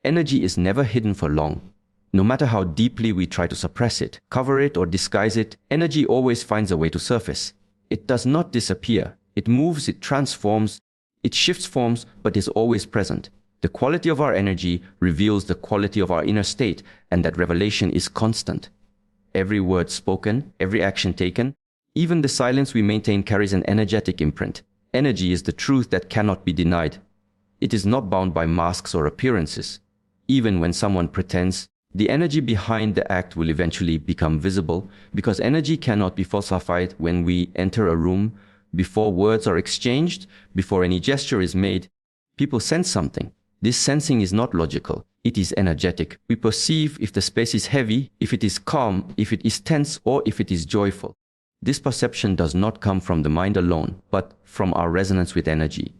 Energy is never hidden for long. No matter how deeply we try to suppress it, cover it, or disguise it, energy always finds a way to surface. It does not disappear. It moves, it transforms, it shifts forms, but is always present. The quality of our energy reveals the quality of our inner state, and that revelation is constant. Every word spoken, every action taken, even the silence we maintain carries an energetic imprint. Energy is the truth that cannot be denied. It is not bound by masks or appearances. Even when someone pretends, the energy behind the act will eventually become visible, because energy cannot be falsified. When we enter a room, before words are exchanged, before any gesture is made, people sense something. This sensing is not logical. It is energetic. We perceive if the space is heavy, if it is calm, if it is tense, or if it is joyful. This perception does not come from the mind alone, but from our resonance with energy.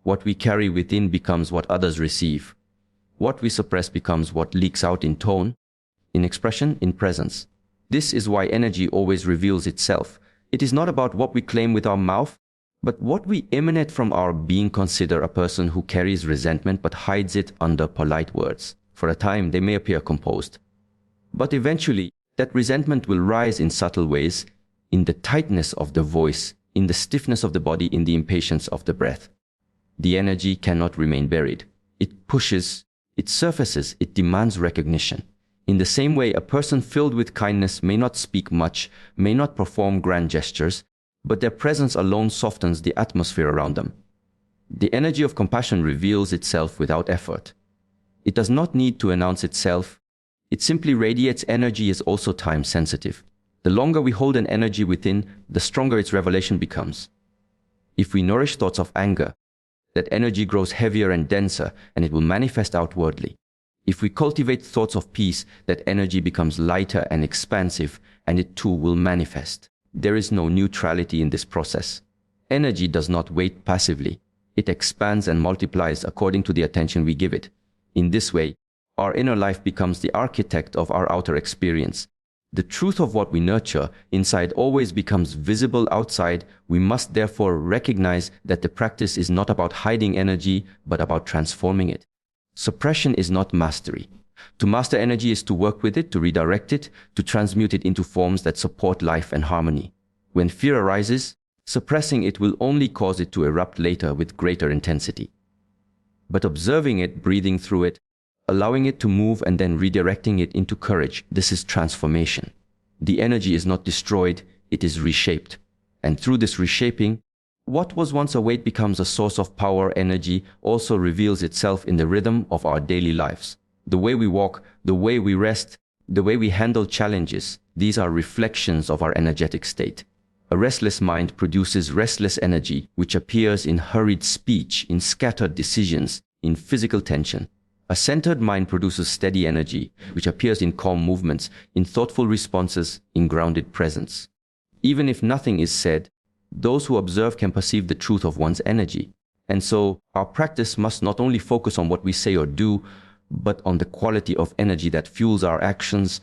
What we carry within becomes what others receive. What we suppress becomes what leaks out in tone, in expression, in presence. This is why energy always reveals itself. It is not about what we claim with our mouth, but what we emanate from our being. Consider a person who carries resentment but hides it under polite words. For a time, they may appear composed. But eventually, that resentment will rise in subtle ways, in the tightness of the voice, in the stiffness of the body, in the impatience of the breath. The energy cannot remain buried. It pushes, it surfaces, it demands recognition. In the same way, a person filled with kindness may not speak much, may not perform grand gestures, but their presence alone softens the atmosphere around them. The energy of compassion reveals itself without effort. It does not need to announce itself. It simply radiates. Energy is also time sensitive. The longer we hold an energy within, the stronger its revelation becomes. If we nourish thoughts of anger, that energy grows heavier and denser, and it will manifest outwardly. If we cultivate thoughts of peace, that energy becomes lighter and expansive, and it too will manifest. There is no neutrality in this process. Energy does not wait passively. It expands and multiplies according to the attention we give it. In this way, our inner life becomes the architect of our outer experience. The truth of what we nurture inside always becomes visible outside. We must therefore recognize that the practice is not about hiding energy, but about transforming it. Suppression is not mastery. To master energy is to work with it, to redirect it, to transmute it into forms that support life and harmony. When fear arises, suppressing it will only cause it to erupt later with greater intensity. But observing it, breathing through it, allowing it to move and then redirecting it into courage, this is transformation. The energy is not destroyed, it is reshaped. And through this reshaping, what was once a weight becomes a source of power. Energy also reveals itself in the rhythm of our daily lives. The way we walk, the way we rest, the way we handle challenges, these are reflections of our energetic state. A restless mind produces restless energy, which appears in hurried speech, in scattered decisions, in physical tension. A centered mind produces steady energy, which appears in calm movements, in thoughtful responses, in grounded presence. Even if nothing is said, those who observe can perceive the truth of one's energy. And so, our practice must not only focus on what we say or do, but on the quality of energy that fuels our actions.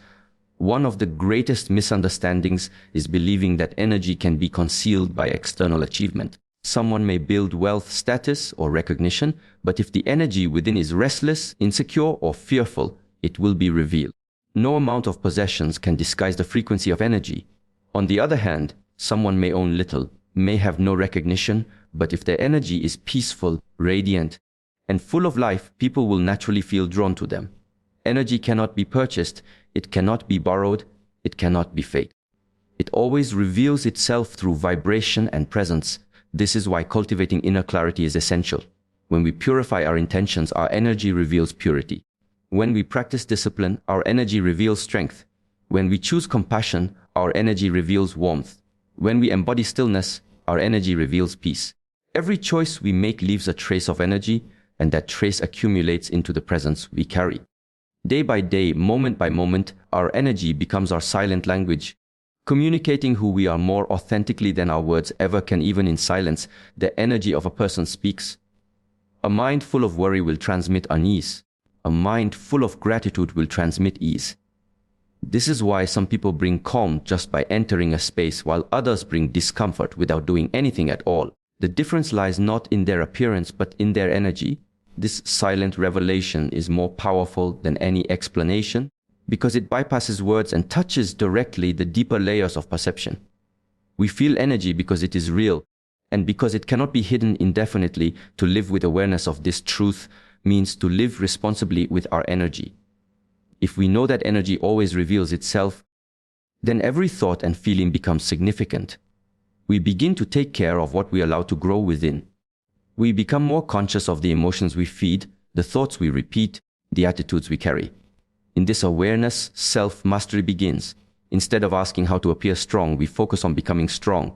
One of the greatest misunderstandings is believing that energy can be concealed by external achievement. Someone may build wealth, status, or recognition, but if the energy within is restless, insecure, or fearful, it will be revealed. No amount of possessions can disguise the frequency of energy. On the other hand, someone may own little, may have no recognition, but if their energy is peaceful, radiant, and full of life, people will naturally feel drawn to them. Energy cannot be purchased, it cannot be borrowed, it cannot be faked. It always reveals itself through vibration and presence. This is why cultivating inner clarity is essential. When we purify our intentions, our energy reveals purity. When we practice discipline, our energy reveals strength. When we choose compassion, our energy reveals warmth. When we embody stillness, our energy reveals peace. Every choice we make leaves a trace of energy, and that trace accumulates into the presence we carry. Day by day, moment by moment, our energy becomes our silent language, communicating who we are more authentically than our words ever can. Even in silence, the energy of a person speaks. A mind full of worry will transmit unease. A mind full of gratitude will transmit ease. This is why some people bring calm just by entering a space, while others bring discomfort without doing anything at all. The difference lies not in their appearance, but in their energy. This silent revelation is more powerful than any explanation because it bypasses words and touches directly the deeper layers of perception. We feel energy because it is real, and because it cannot be hidden indefinitely. To live with awareness of this truth means to live responsibly with our energy. If we know that energy always reveals itself, then every thought and feeling becomes significant. We begin to take care of what we allow to grow within. We become more conscious of the emotions we feed, the thoughts we repeat, the attitudes we carry. In this awareness, self-mastery begins. Instead of asking how to appear strong, we focus on becoming strong.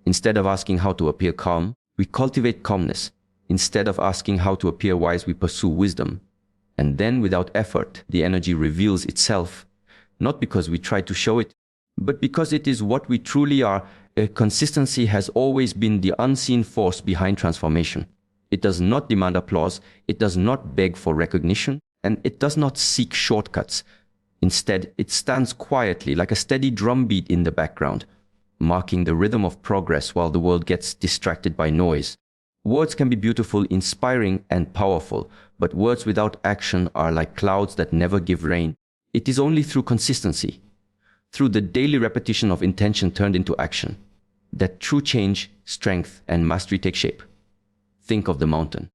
Instead of asking how to appear calm, we cultivate calmness. Instead of asking how to appear wise, we pursue wisdom. And then, without effort, the energy reveals itself, not because we try to show it, but because it is what we truly are. Consistency has always been the unseen force behind transformation. It does not demand applause, it does not beg for recognition, and it does not seek shortcuts. Instead, it stands quietly like a steady drumbeat in the background, marking the rhythm of progress while the world gets distracted by noise. Words can be beautiful, inspiring, and powerful, but words without action are like clouds that never give rain. It is only through consistency, through the daily repetition of intention turned into action, that true change, strength, and mastery take shape. Think of the mountain.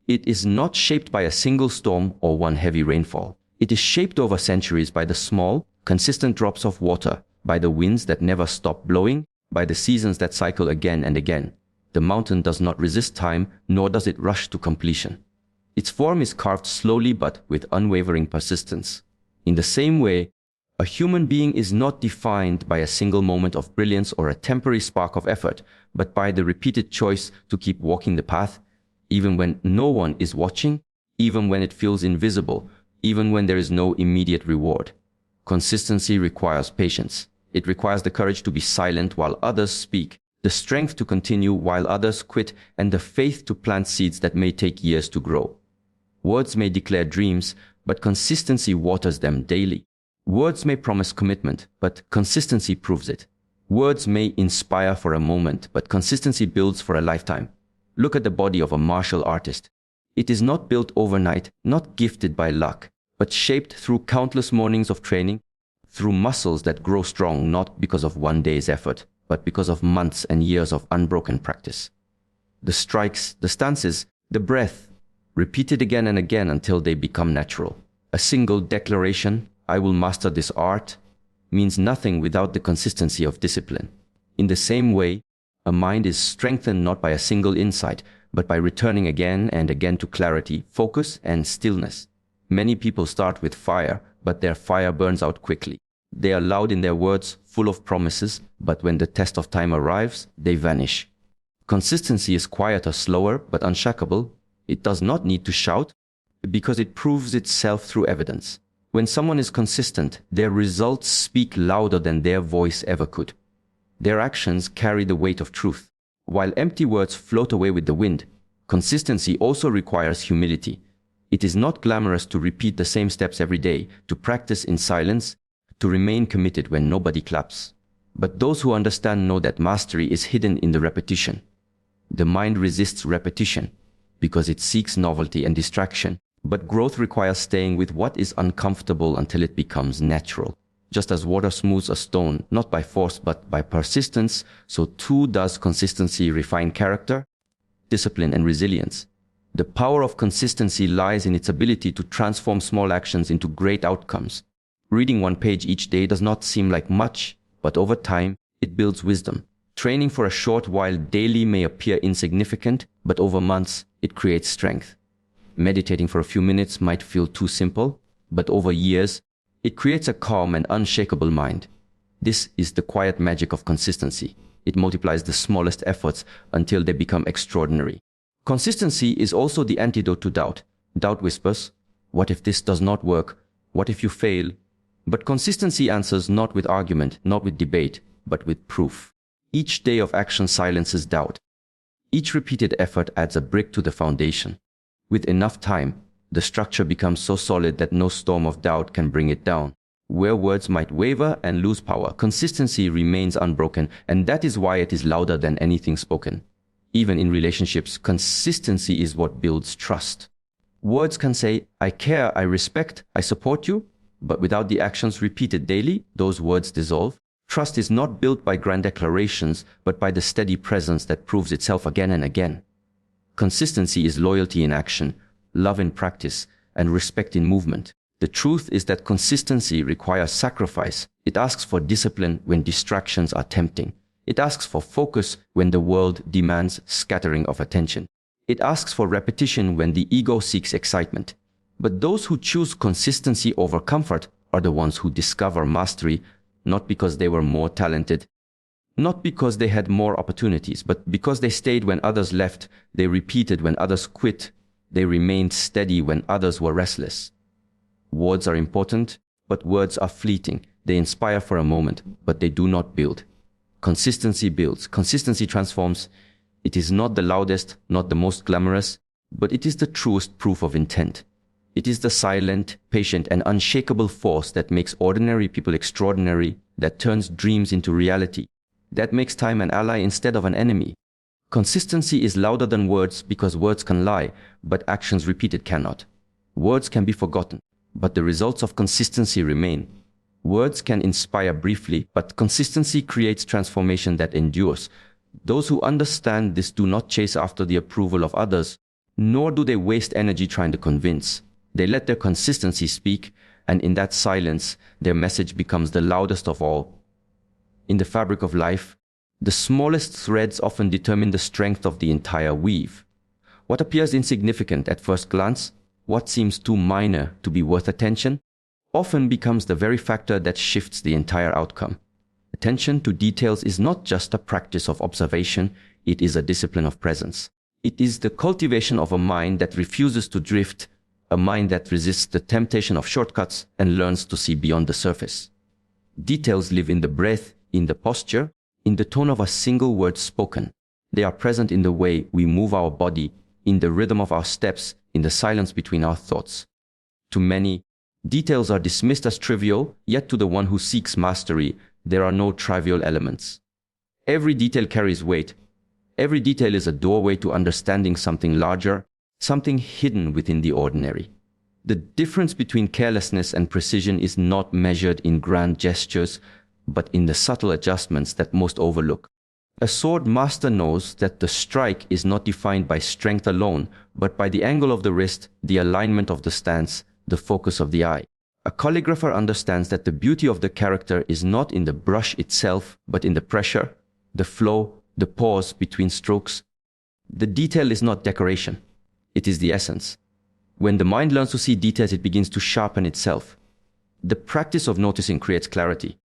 It is not shaped by a single storm or one heavy rainfall. It is shaped over centuries by the small, consistent drops of water, by the winds that never stop blowing, by the seasons that cycle again and again. The mountain does not resist time, nor does it rush to completion. Its form is carved slowly but with unwavering persistence. In the same way, a human being is not defined by a single moment of brilliance or a temporary spark of effort, but by the repeated choice to keep walking the path, even when no one is watching, even when it feels invisible, even when there is no immediate reward. Consistency requires patience. It requires the courage to be silent while others speak, the strength to continue while others quit, and the faith to plant seeds that may take years to grow. Words may declare dreams, but consistency waters them daily. Words may promise commitment, but consistency proves it. Words may inspire for a moment, but consistency builds for a lifetime. Look at the body of a martial artist. It is not built overnight, not gifted by luck, but shaped through countless mornings of training, through muscles that grow strong not because of one day's effort, but because of months and years of unbroken practice. The strikes, the stances, the breath, repeated again and again until they become natural. A single declaration, "I will master this art," means nothing without the consistency of discipline. In the same way, a mind is strengthened not by a single insight, but by returning again and again to clarity, focus, and stillness. Many people start with fire, but their fire burns out quickly. They are loud in their words, full of promises, but when the test of time arrives, they vanish. Consistency is quieter, slower, but unshakable. It does not need to shout, because it proves itself through evidence. When someone is consistent, their results speak louder than their voice ever could. Their actions carry the weight of truth. While empty words float away with the wind, consistency also requires humility. It is not glamorous to repeat the same steps every day, to practice in silence, to remain committed when nobody claps. But those who understand know that mastery is hidden in the repetition. The mind resists repetition because it seeks novelty and distraction, but growth requires staying with what is uncomfortable until it becomes natural. Just as water smooths a stone, not by force but by persistence, so too does consistency refine character, discipline, and resilience. The power of consistency lies in its ability to transform small actions into great outcomes. Reading one page each day does not seem like much, but over time, it builds wisdom. Training for a short while daily may appear insignificant, but over months, it creates strength. Meditating for a few minutes might feel too simple, but over years, it creates a calm and unshakable mind. This is the quiet magic of consistency. It multiplies the smallest efforts until they become extraordinary. Consistency is also the antidote to doubt. Doubt whispers, "What if this does not work? What if you fail?" But consistency answers not with argument, not with debate, but with proof. Each day of action silences doubt. Each repeated effort adds a brick to the foundation. With enough time, the structure becomes so solid that no storm of doubt can bring it down. Where words might waver and lose power, consistency remains unbroken, and that is why it is louder than anything spoken. Even in relationships, consistency is what builds trust. Words can say, I care, I respect, I support you, but without the actions repeated daily, those words dissolve. Trust is not built by grand declarations, but by the steady presence that proves itself again and again. Consistency is loyalty in action, love in practice, and respect in movement. The truth is that consistency requires sacrifice. It asks for discipline when distractions are tempting. It asks for focus when the world demands scattering of attention. It asks for repetition when the ego seeks excitement. But those who choose consistency over comfort are the ones who discover mastery, not because they were more talented, not because they had more opportunities, but because they stayed when others left, they repeated when others quit, they remained steady when others were restless. Words are important, but words are fleeting. They inspire for a moment, but they do not build. Consistency builds. Consistency transforms. It is not the loudest, not the most glamorous, but it is the truest proof of intent. It is the silent, patient, and unshakable force that makes ordinary people extraordinary, that turns dreams into reality, that makes time an ally instead of an enemy. Consistency is louder than words because words can lie, but actions repeated cannot. Words can be forgotten, but the results of consistency remain. Words can inspire briefly, but consistency creates transformation that endures. Those who understand this do not chase after the approval of others, nor do they waste energy trying to convince. They let their consistency speak, and in that silence, their message becomes the loudest of all. In the fabric of life, the smallest threads often determine the strength of the entire weave. What appears insignificant at first glance, what seems too minor to be worth attention, often becomes the very factor that shifts the entire outcome. Attention to details is not just a practice of observation, it is a discipline of presence. It is the cultivation of a mind that refuses to drift, a mind that resists the temptation of shortcuts and learns to see beyond the surface. Details live in the breath, in the posture, in the tone of a single word spoken. They are present in the way we move our body, in the rhythm of our steps, in the silence between our thoughts. To many, details are dismissed as trivial, yet to the one who seeks mastery, there are no trivial elements. Every detail carries weight. Every detail is a doorway to understanding something larger, something hidden within the ordinary. The difference between carelessness and precision is not measured in grand gestures, but in the subtle adjustments that most overlook. A sword master knows that the strike is not defined by strength alone, but by the angle of the wrist, the alignment of the stance, the focus of the eye. A calligrapher understands that the beauty of the character is not in the brush itself, but in the pressure, the flow, the pause between strokes. The detail is not decoration. It is the essence. When the mind learns to see details, it begins to sharpen itself. The practice of noticing creates clarity.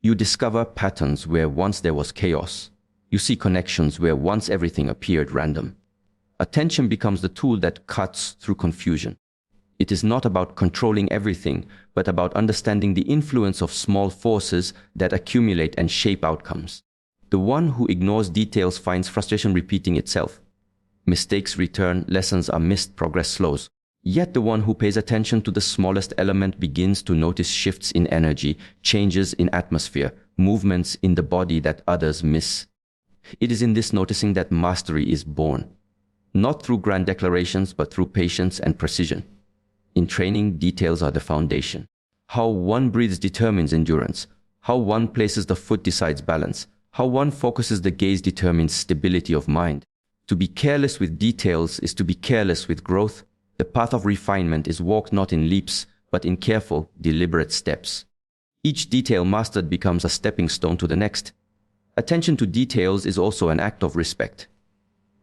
You discover patterns where once there was chaos. You see connections where once everything appeared random. Attention becomes the tool that cuts through confusion. It is not about controlling everything, but about understanding the influence of small forces that accumulate and shape outcomes. The one who ignores details finds frustration repeating itself. Mistakes return, lessons are missed, progress slows. Yet the one who pays attention to the smallest element begins to notice shifts in energy, changes in atmosphere, movements in the body that others miss. It is in this noticing that mastery is born. Not through grand declarations, but through patience and precision. In training, details are the foundation. How one breathes determines endurance. How one places the foot decides balance. How one focuses the gaze determines stability of mind. To be careless with details is to be careless with growth. The path of refinement is walked not in leaps, but in careful, deliberate steps. Each detail mastered becomes a stepping stone to the next. Attention to details is also an act of respect.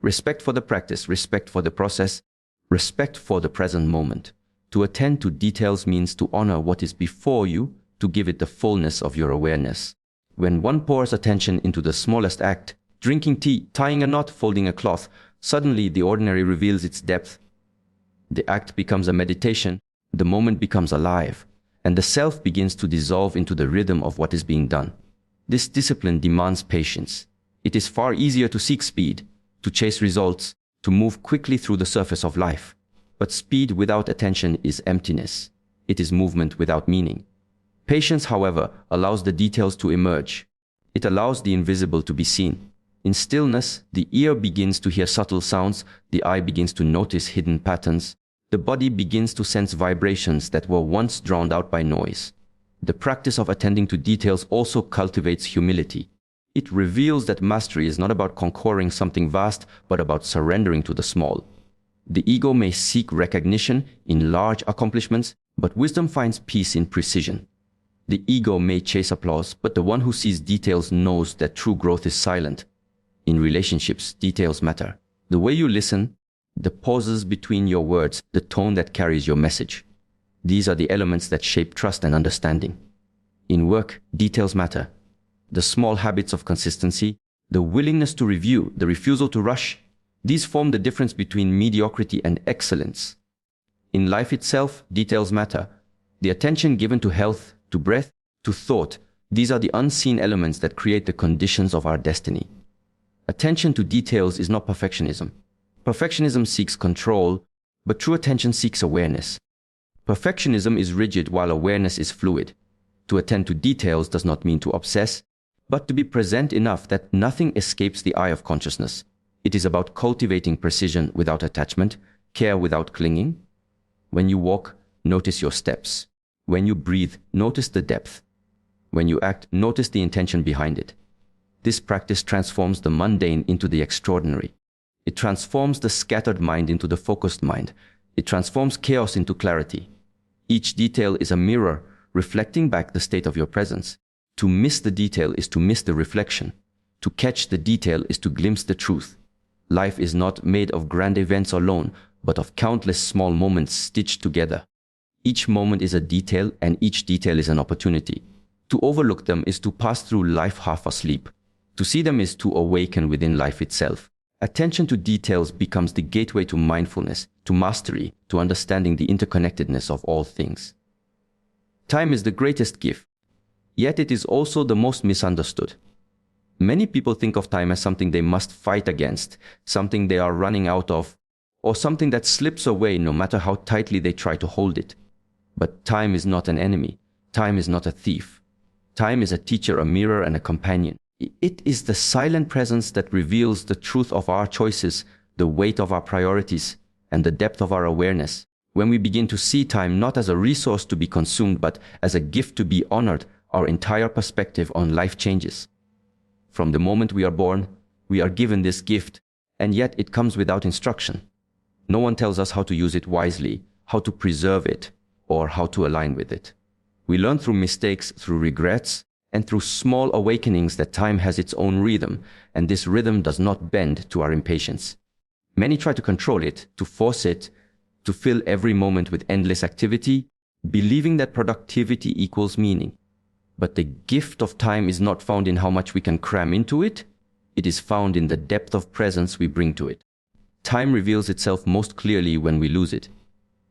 Respect for the practice, respect for the process, respect for the present moment. To attend to details means to honor what is before you, to give it the fullness of your awareness. When one pours attention into the smallest act, drinking tea, tying a knot, folding a cloth, suddenly the ordinary reveals its depth. The act becomes a meditation, the moment becomes alive, and the self begins to dissolve into the rhythm of what is being done. This discipline demands patience. It is far easier to seek speed, to chase results, to move quickly through the surface of life. But speed without attention is emptiness. It is movement without meaning. Patience, however, allows the details to emerge. It allows the invisible to be seen. In stillness, the ear begins to hear subtle sounds, the eye begins to notice hidden patterns. The body begins to sense vibrations that were once drowned out by noise. The practice of attending to details also cultivates humility. It reveals that mastery is not about conquering something vast, but about surrendering to the small. The ego may seek recognition in large accomplishments, but wisdom finds peace in precision. The ego may chase applause, but the one who sees details knows that true growth is silent. In relationships, details matter. The way you listen, the pauses between your words, the tone that carries your message. These are the elements that shape trust and understanding. In work, details matter. The small habits of consistency, the willingness to review, the refusal to rush, these form the difference between mediocrity and excellence. In life itself, details matter. The attention given to health, to breath, to thought, these are the unseen elements that create the conditions of our destiny. Attention to details is not perfectionism. Perfectionism seeks control, but true attention seeks awareness. Perfectionism is rigid while awareness is fluid. To attend to details does not mean to obsess, but to be present enough that nothing escapes the eye of consciousness. It is about cultivating precision without attachment, care without clinging. When you walk, notice your steps. When you breathe, notice the depth. When you act, notice the intention behind it. This practice transforms the mundane into the extraordinary. It transforms the scattered mind into the focused mind. It transforms chaos into clarity. Each detail is a mirror, reflecting back the state of your presence. To miss the detail is to miss the reflection. To catch the detail is to glimpse the truth. Life is not made of grand events alone, but of countless small moments stitched together. Each moment is a detail, and each detail is an opportunity. To overlook them is to pass through life half asleep. To see them is to awaken within life itself. Attention to details becomes the gateway to mindfulness, to mastery, to understanding the interconnectedness of all things. Time is the greatest gift, yet it is also the most misunderstood. Many people think of time as something they must fight against, something they are running out of, or something that slips away no matter how tightly they try to hold it. But time is not an enemy. Time is not a thief. Time is a teacher, a mirror, and a companion. It is the silent presence that reveals the truth of our choices, the weight of our priorities, and the depth of our awareness. When we begin to see time not as a resource to be consumed, but as a gift to be honored, our entire perspective on life changes. From the moment we are born, we are given this gift, and yet it comes without instruction. No one tells us how to use it wisely, how to preserve it, or how to align with it. We learn through mistakes, through regrets, and through small awakenings that time has its own rhythm, and this rhythm does not bend to our impatience. Many try to control it, to force it, to fill every moment with endless activity, believing that productivity equals meaning. But the gift of time is not found in how much we can cram into it. It is found in the depth of presence we bring to it. Time reveals itself most clearly when we lose it.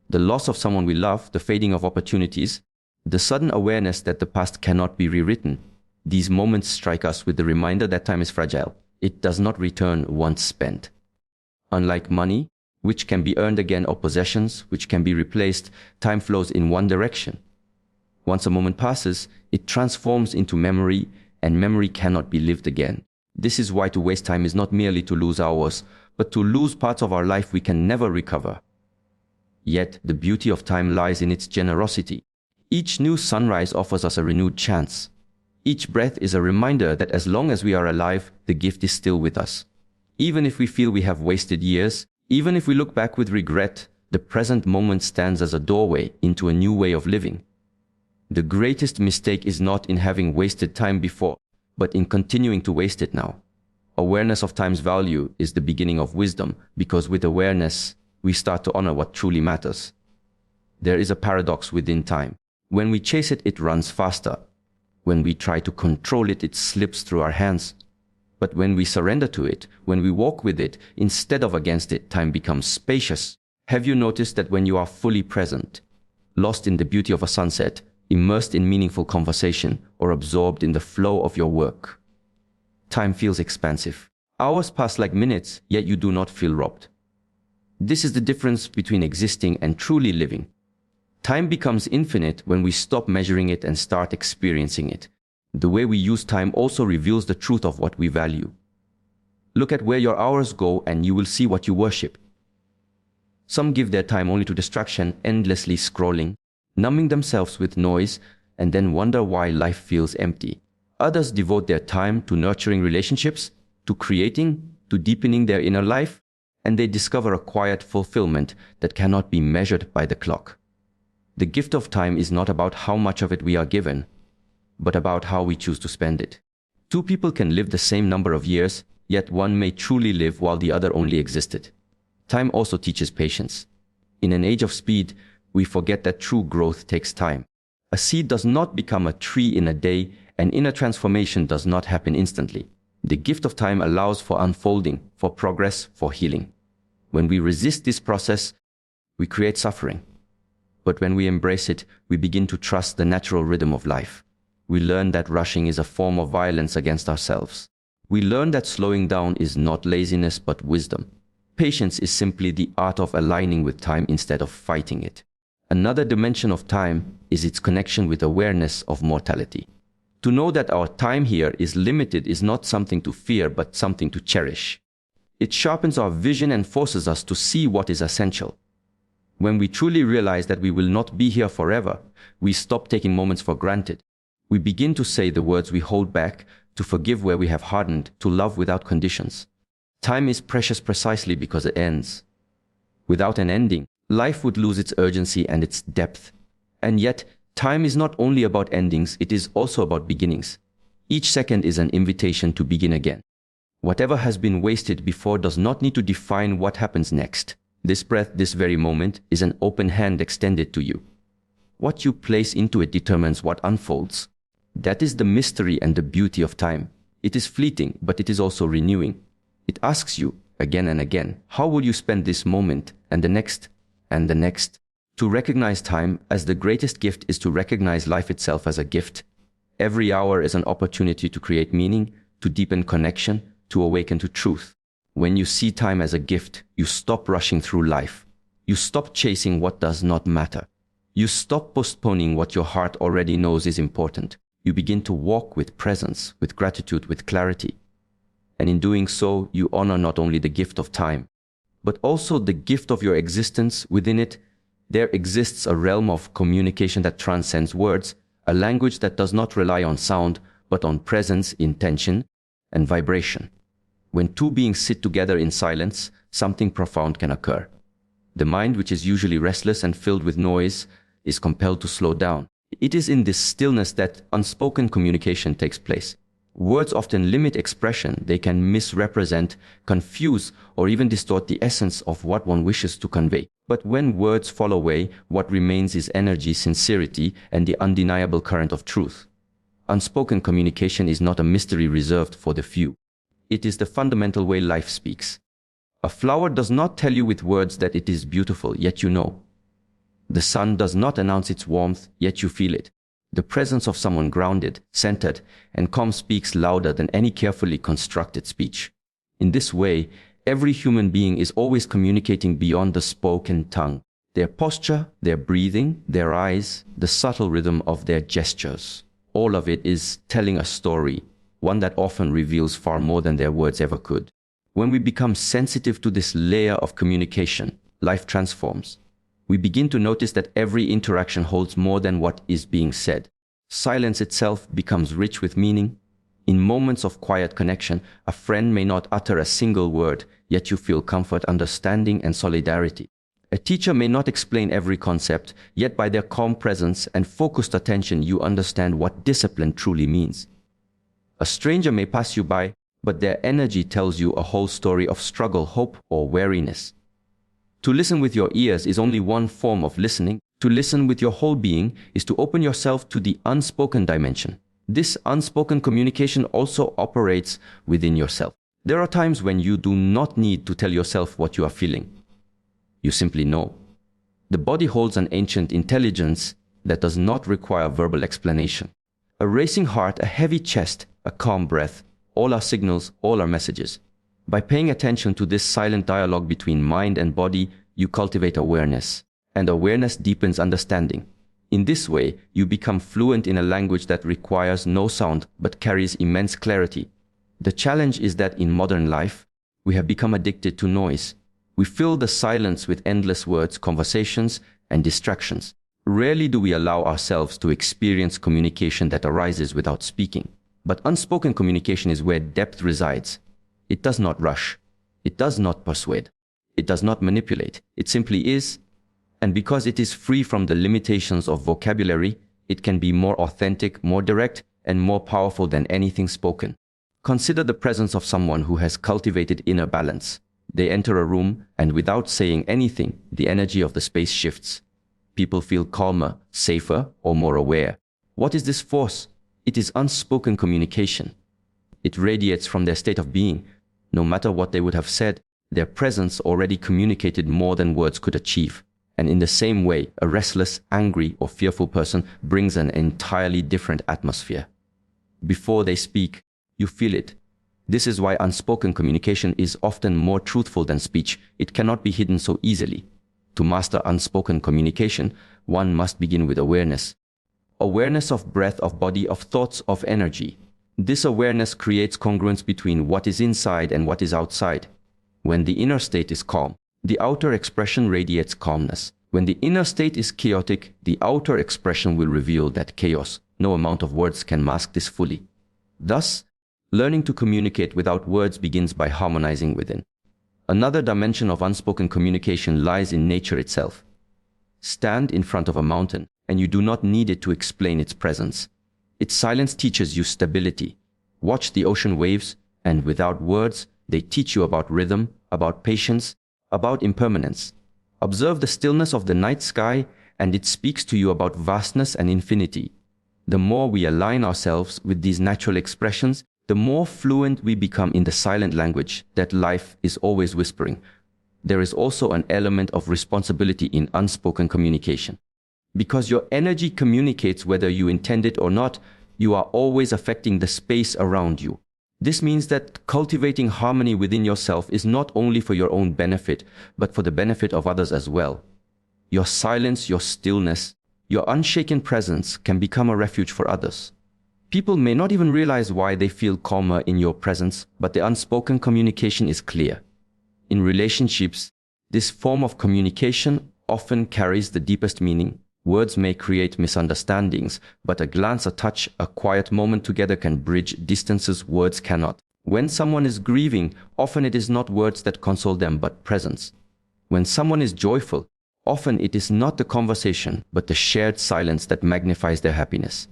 The loss of someone we love, the fading of opportunities, the sudden awareness that the past cannot be rewritten. These moments strike us with the reminder that time is fragile. It does not return once spent. Unlike money, which can be earned again, or possessions, which can be replaced, time flows in one direction. Once a moment passes, it transforms into memory, and memory cannot be lived again. This is why to waste time is not merely to lose hours, but to lose parts of our life we can never recover. Yet the beauty of time lies in its generosity. Each new sunrise offers us a renewed chance. Each breath is a reminder that as long as we are alive, the gift is still with us. Even if we feel we have wasted years, even if we look back with regret, the present moment stands as a doorway into a new way of living. The greatest mistake is not in having wasted time before, but in continuing to waste it now. Awareness of time's value is the beginning of wisdom, because with awareness, we start to honor what truly matters. There is a paradox within time. When we chase it, it runs faster. When we try to control it, it slips through our hands. But when we surrender to it, when we walk with it, instead of against it, time becomes spacious. Have you noticed that when you are fully present, lost in the beauty of a sunset, immersed in meaningful conversation, or absorbed in the flow of your work, time feels expansive. Hours pass like minutes, yet you do not feel robbed. This is the difference between existing and truly living. Time becomes infinite when we stop measuring it and start experiencing it. The way we use time also reveals the truth of what we value. Look at where your hours go and you will see what you worship. Some give their time only to distraction, endlessly scrolling, numbing themselves with noise, and then wonder why life feels empty. Others devote their time to nurturing relationships, to creating, to deepening their inner life, and they discover a quiet fulfillment that cannot be measured by the clock. The gift of time is not about how much of it we are given, but about how we choose to spend it. Two people can live the same number of years, yet one may truly live while the other only existed. Time also teaches patience. In an age of speed, we forget that true growth takes time. A seed does not become a tree in a day, and inner transformation does not happen instantly. The gift of time allows for unfolding, for progress, for healing. When we resist this process, we create suffering. But when we embrace it, we begin to trust the natural rhythm of life. We learn that rushing is a form of violence against ourselves. We learn that slowing down is not laziness but wisdom. Patience is simply the art of aligning with time instead of fighting it. Another dimension of time is its connection with awareness of mortality. To know that our time here is limited is not something to fear but something to cherish. It sharpens our vision and forces us to see what is essential. When we truly realize that we will not be here forever, we stop taking moments for granted. We begin to say the words we hold back, to forgive where we have hardened, to love without conditions. Time is precious precisely because it ends. Without an ending, life would lose its urgency and its depth. And yet, time is not only about endings, it is also about beginnings. Each second is an invitation to begin again. Whatever has been wasted before does not need to define what happens next. This breath, this very moment, is an open hand extended to you. What you place into it determines what unfolds. That is the mystery and the beauty of time. It is fleeting, but it is also renewing. It asks you, again and again, how will you spend this moment, and the next, and the next? To recognize time as the greatest gift is to recognize life itself as a gift. Every hour is an opportunity to create meaning, to deepen connection, to awaken to truth. When you see time as a gift, you stop rushing through life. You stop chasing what does not matter. You stop postponing what your heart already knows is important. You begin to walk with presence, with gratitude, with clarity. And in doing so, you honor not only the gift of time, but also the gift of your existence. Within it, there exists a realm of communication that transcends words, a language that does not rely on sound, but on presence, intention, and vibration. When two beings sit together in silence, something profound can occur. The mind, which is usually restless and filled with noise, is compelled to slow down. It is in this stillness that unspoken communication takes place. Words often limit expression. They can misrepresent, confuse, or even distort the essence of what one wishes to convey. But when words fall away, what remains is energy, sincerity, and the undeniable current of truth. Unspoken communication is not a mystery reserved for the few. It is the fundamental way life speaks. A flower does not tell you with words that it is beautiful, yet you know. The sun does not announce its warmth, yet you feel it. The presence of someone grounded, centered, and calm speaks louder than any carefully constructed speech. In this way, every human being is always communicating beyond the spoken tongue. Their posture, their breathing, their eyes, the subtle rhythm of their gestures. All of it is telling a story, one that often reveals far more than their words ever could. When we become sensitive to this layer of communication, life transforms. We begin to notice that every interaction holds more than what is being said. Silence itself becomes rich with meaning. In moments of quiet connection, a friend may not utter a single word, yet you feel comfort, understanding, and solidarity. A teacher may not explain every concept, yet by their calm presence and focused attention, you understand what discipline truly means. A stranger may pass you by, but their energy tells you a whole story of struggle, hope, or weariness. To listen with your ears is only one form of listening. To listen with your whole being is to open yourself to the unspoken dimension. This unspoken communication also operates within yourself. There are times when you do not need to tell yourself what you are feeling. You simply know. The body holds an ancient intelligence that does not require verbal explanation. A racing heart, a heavy chest, a calm breath, all are signals, all are messages. By paying attention to this silent dialogue between mind and body, you cultivate awareness, and awareness deepens understanding. In this way, you become fluent in a language that requires no sound but carries immense clarity. The challenge is that in modern life, we have become addicted to noise. We fill the silence with endless words, conversations, and distractions. Rarely do we allow ourselves to experience communication that arises without speaking. But unspoken communication is where depth resides. It does not rush. It does not persuade. It does not manipulate. It simply is. And because it is free from the limitations of vocabulary, it can be more authentic, more direct, and more powerful than anything spoken. Consider the presence of someone who has cultivated inner balance. They enter a room, and without saying anything, the energy of the space shifts. People feel calmer, safer, or more aware. What is this force? It is unspoken communication. It radiates from their state of being. No matter what they would have said, their presence already communicated more than words could achieve. And in the same way, a restless, angry, or fearful person brings an entirely different atmosphere. Before they speak, you feel it. This is why unspoken communication is often more truthful than speech. It cannot be hidden so easily. To master unspoken communication, one must begin with awareness. Awareness of breath, of body, of thoughts, of energy. This awareness creates congruence between what is inside and what is outside. When the inner state is calm, the outer expression radiates calmness. When the inner state is chaotic, the outer expression will reveal that chaos. No amount of words can mask this fully. Thus, learning to communicate without words begins by harmonizing within. Another dimension of unspoken communication lies in nature itself. Stand in front of a mountain, and you do not need it to explain its presence. Its silence teaches you stability. Watch the ocean waves, and without words, they teach you about rhythm, about patience, about impermanence. Observe the stillness of the night sky, and it speaks to you about vastness and infinity. The more we align ourselves with these natural expressions, the more fluent we become in the silent language that life is always whispering. There is also an element of responsibility in unspoken communication. Because your energy communicates whether you intend it or not, you are always affecting the space around you. This means that cultivating harmony within yourself is not only for your own benefit, but for the benefit of others as well. Your silence, your stillness, your unshaken presence can become a refuge for others. People may not even realize why they feel calmer in your presence, but the unspoken communication is clear. In relationships, this form of communication often carries the deepest meaning. Words may create misunderstandings, but a glance, a touch, a quiet moment together can bridge distances words cannot. When someone is grieving, often it is not words that console them, but presence. When someone is joyful, often it is not the conversation, but the shared silence that magnifies their happiness.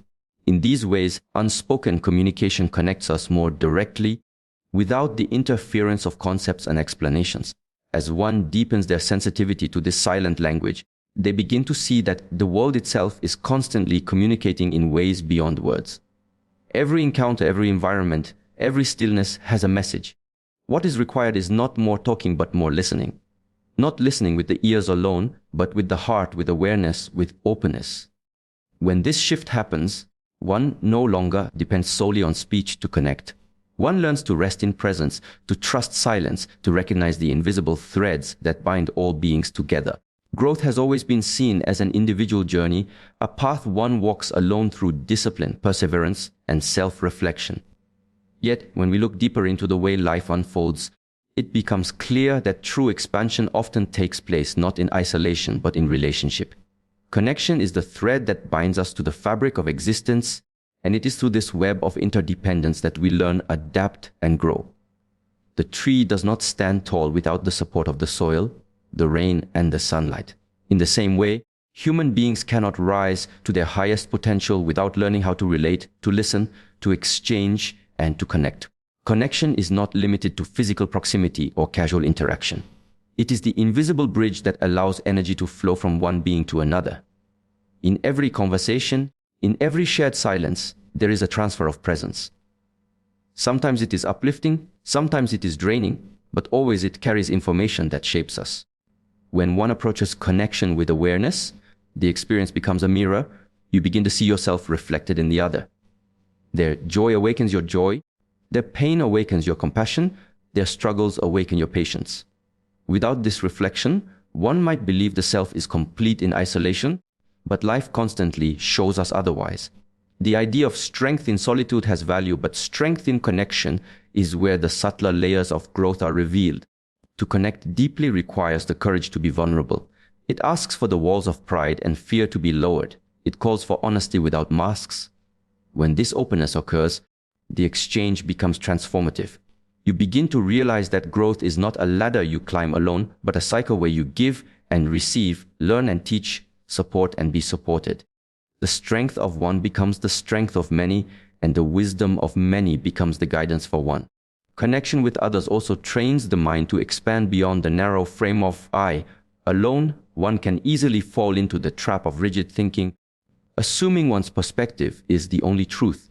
In these ways, unspoken communication connects us more directly, without the interference of concepts and explanations. As one deepens their sensitivity to this silent language, they begin to see that the world itself is constantly communicating in ways beyond words. Every encounter, every environment, every stillness has a message. What is required is not more talking, but more listening. Not listening with the ears alone, but with the heart, with awareness, with openness. When this shift happens, one no longer depends solely on speech to connect. One learns to rest in presence, to trust silence, to recognize the invisible threads that bind all beings together. Growth has always been seen as an individual journey, a path one walks alone through discipline, perseverance, and self-reflection. Yet, when we look deeper into the way life unfolds, it becomes clear that true expansion often takes place not in isolation, but in relationship. Connection is the thread that binds us to the fabric of existence, and it is through this web of interdependence that we learn, adapt, and grow. The tree does not stand tall without the support of the soil, the rain, and the sunlight. In the same way, human beings cannot rise to their highest potential without learning how to relate, to listen, to exchange, and to connect. Connection is not limited to physical proximity or casual interaction. It is the invisible bridge that allows energy to flow from one being to another. In every conversation, in every shared silence, there is a transfer of presence. Sometimes it is uplifting, sometimes it is draining, but always it carries information that shapes us. When one approaches connection with awareness, the experience becomes a mirror. You begin to see yourself reflected in the other. Their joy awakens your joy, their pain awakens your compassion, their struggles awaken your patience. Without this reflection, one might believe the self is complete in isolation, but life constantly shows us otherwise. The idea of strength in solitude has value, but strength in connection is where the subtler layers of growth are revealed. To connect deeply requires the courage to be vulnerable. It asks for the walls of pride and fear to be lowered. It calls for honesty without masks. When this openness occurs, the exchange becomes transformative. You begin to realize that growth is not a ladder you climb alone, but a cycle where you give and receive, learn and teach, support and be supported. The strength of one becomes the strength of many, and the wisdom of many becomes the guidance for one. Connection with others also trains the mind to expand beyond the narrow frame of I. Alone, one can easily fall into the trap of rigid thinking, assuming one's perspective is the only truth.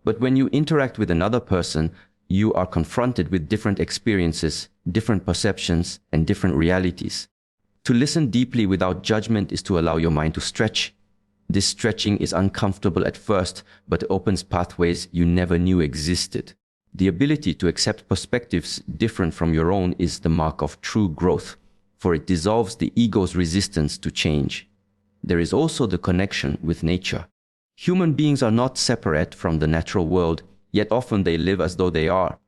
But when you interact with another person, you are confronted with different experiences, different perceptions, and different realities. To listen deeply without judgment is to allow your mind to stretch. This stretching is uncomfortable at first, but opens pathways you never knew existed. The ability to accept perspectives different from your own is the mark of true growth, for it dissolves the ego's resistance to change. There is also the connection with nature. Human beings are not separate from the natural world, yet often they live as though they are.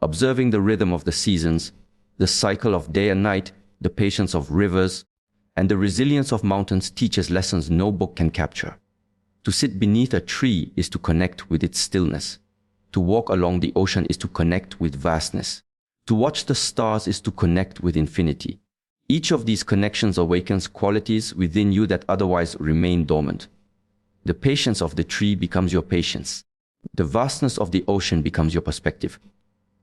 Observing the rhythm of the seasons, the cycle of day and night, the patience of rivers, and the resilience of mountains teaches lessons no book can capture. To sit beneath a tree is to connect with its stillness. To walk along the ocean is to connect with vastness. To watch the stars is to connect with infinity. Each of these connections awakens qualities within you that otherwise remain dormant. The patience of the tree becomes your patience. The vastness of the ocean becomes your perspective.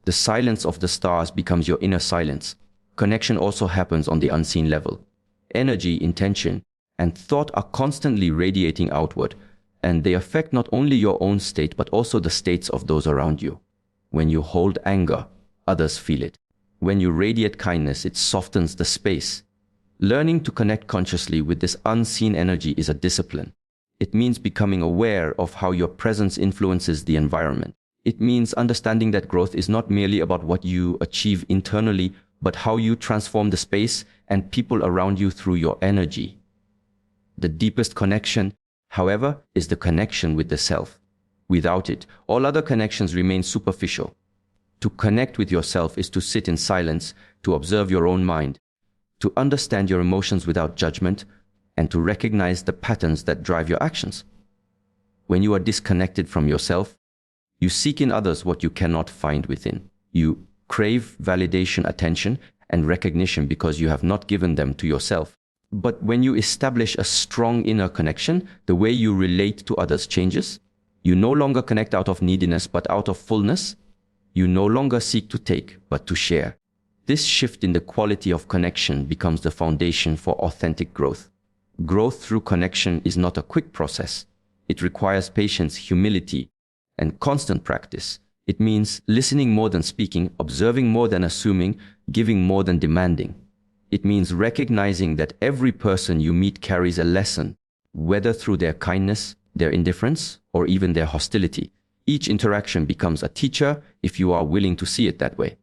The silence of the stars becomes your inner silence. Connection also happens on the unseen level. Energy, intention, and thought are constantly radiating outward, and they affect not only your own state but also the states of those around you. When you hold anger, others feel it. When you radiate kindness, it softens the space. Learning to connect consciously with this unseen energy is a discipline. It means becoming aware of how your presence influences the environment. It means understanding that growth is not merely about what you achieve internally, but how you transform the space and people around you through your energy. The deepest connection, however, is the connection with the self. Without it, all other connections remain superficial. To connect with yourself is to sit in silence, to observe your own mind, to understand your emotions without judgment, and to recognize the patterns that drive your actions. When you are disconnected from yourself, you seek in others what you cannot find within. You crave validation, attention, and recognition because you have not given them to yourself. But when you establish a strong inner connection, the way you relate to others changes. You no longer connect out of neediness, but out of fullness. You no longer seek to take, but to share. This shift in the quality of connection becomes the foundation for authentic growth. Growth through connection is not a quick process. It requires patience, humility, and constant practice. It means listening more than speaking, observing more than assuming, giving more than demanding. It means recognizing that every person you meet carries a lesson, whether through their kindness, their indifference, or even their hostility. Each interaction becomes a teacher if you are willing to see it that way.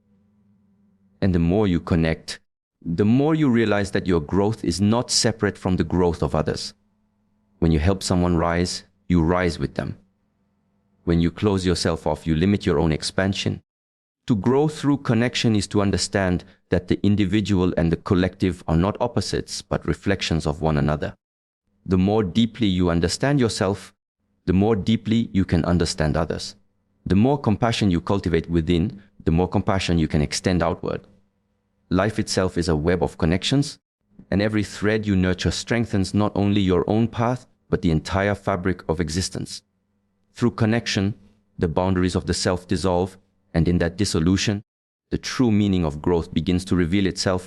And the more you connect, the more you realize that your growth is not separate from the growth of others. When you help someone rise, you rise with them. When you close yourself off, you limit your own expansion. To grow through connection is to understand that the individual and the collective are not opposites, but reflections of one another. The more deeply you understand yourself, the more deeply you can understand others. The more compassion you cultivate within, the more compassion you can extend outward. Life itself is a web of connections, and every thread you nurture strengthens not only your own path, but the entire fabric of existence. Through connection, the boundaries of the self dissolve, and in that dissolution, the true meaning of growth begins to reveal itself